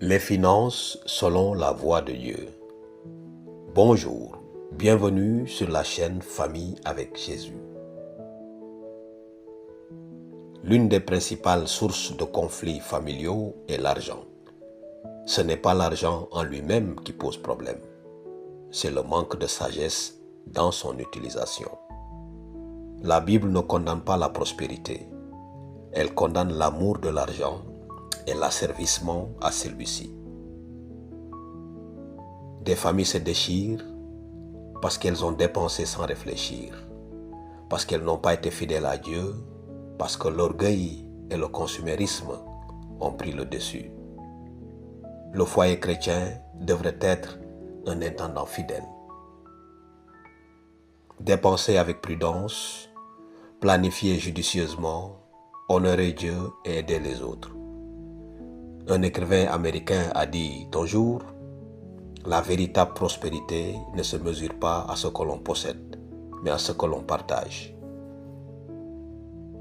Les finances selon la voie de Dieu. Bonjour, bienvenue sur la chaîne Famille avec Jésus. L'une des principales sources de conflits familiaux est l'argent. Ce n'est pas l'argent en lui-même qui pose problème, c'est le manque de sagesse dans son utilisation. La Bible ne condamne pas la prospérité, elle condamne l'amour de l'argent et l'asservissement à celui-ci. Des familles se déchirent parce qu'elles ont dépensé sans réfléchir, parce qu'elles n'ont pas été fidèles à Dieu, parce que l'orgueil et le consumérisme ont pris le dessus. Le foyer chrétien devrait être un intendant fidèle. Dépenser avec prudence, planifier judicieusement, honorer Dieu et aider les autres. Un écrivain américain a dit un jour, « La véritable prospérité ne se mesure pas à ce que l'on possède, mais à ce que l'on partage. »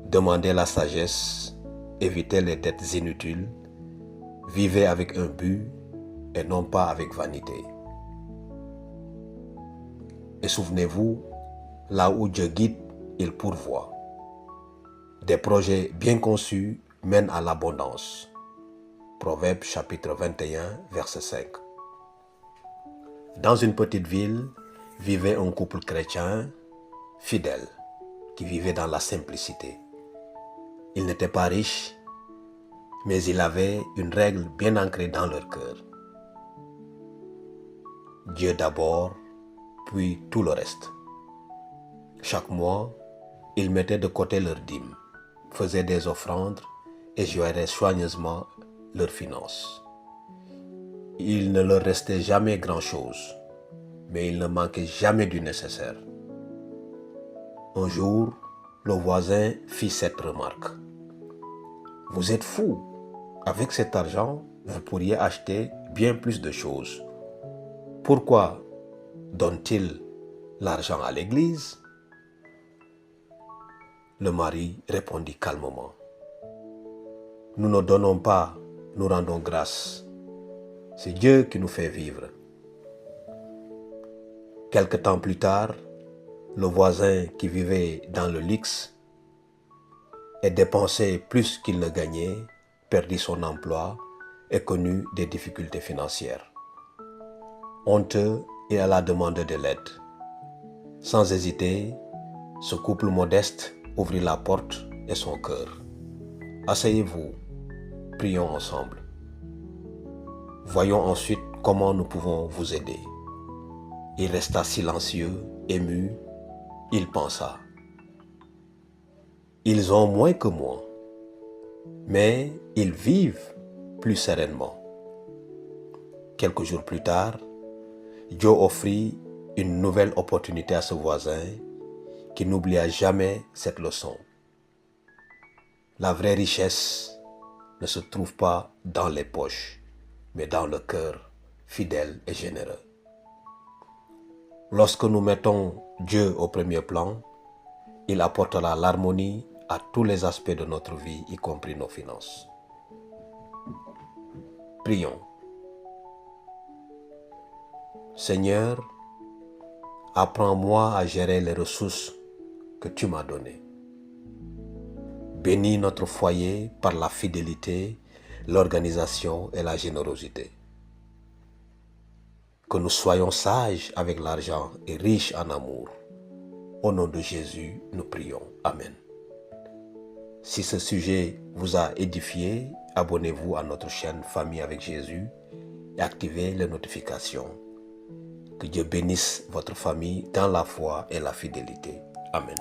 Demandez la sagesse, évitez les dettes inutiles, vivez avec un but et non pas avec vanité. Et souvenez-vous, là où Dieu guide, il pourvoit. Des projets bien conçus mènent à l'abondance. Proverbe chapitre 21, verset 5. Dans une petite ville, vivait un couple chrétien fidèle qui vivait dans la simplicité. Ils n'étaient pas riches, mais ils avaient une règle bien ancrée dans leur cœur. Dieu d'abord, puis tout le reste. Chaque mois, ils mettaient de côté leurs dîmes, faisaient des offrandes et géraient soigneusement leurs finances. Il ne leur restait jamais grand-chose, mais il ne manquait jamais du nécessaire. Un jour, le voisin fit cette remarque. « Vous êtes fou, avec cet argent, vous pourriez acheter bien plus de choses. Pourquoi donne-t-il l'argent à l'église ?» Le mari répondit calmement. « Nous ne donnons pas, nous rendons grâce. C'est Dieu qui nous fait vivre. » Quelque temps plus tard, le voisin qui vivait dans le luxe et dépensait plus qu'il ne gagnait, perdit son emploi et connut des difficultés financières. Honteux, il alla demander de l'aide. Sans hésiter, ce couple modeste ouvrit la porte et son cœur. « Asseyez-vous, prions ensemble. Voyons ensuite comment nous pouvons vous aider. » Il resta silencieux, ému. Il pensa. « Ils ont moins que moi, mais ils vivent plus sereinement. » Quelques jours plus tard, Dieu offrit une nouvelle opportunité à ce voisin qui n'oublia jamais cette leçon. La vraie richesse ne se trouve pas dans les poches, mais dans le cœur fidèle et généreux. Lorsque nous mettons Dieu au premier plan, il apportera l'harmonie à tous les aspects de notre vie, y compris nos finances. Prions. Seigneur, apprends-moi à gérer les ressources que tu m'as données. Bénis notre foyer par la fidélité, l'organisation et la générosité. Que nous soyons sages avec l'argent et riches en amour. Au nom de Jésus, nous prions. Amen. Si ce sujet vous a édifié, abonnez-vous à notre chaîne Famille avec Jésus et activez les notifications. Que Dieu bénisse votre famille dans la foi et la fidélité. Amen.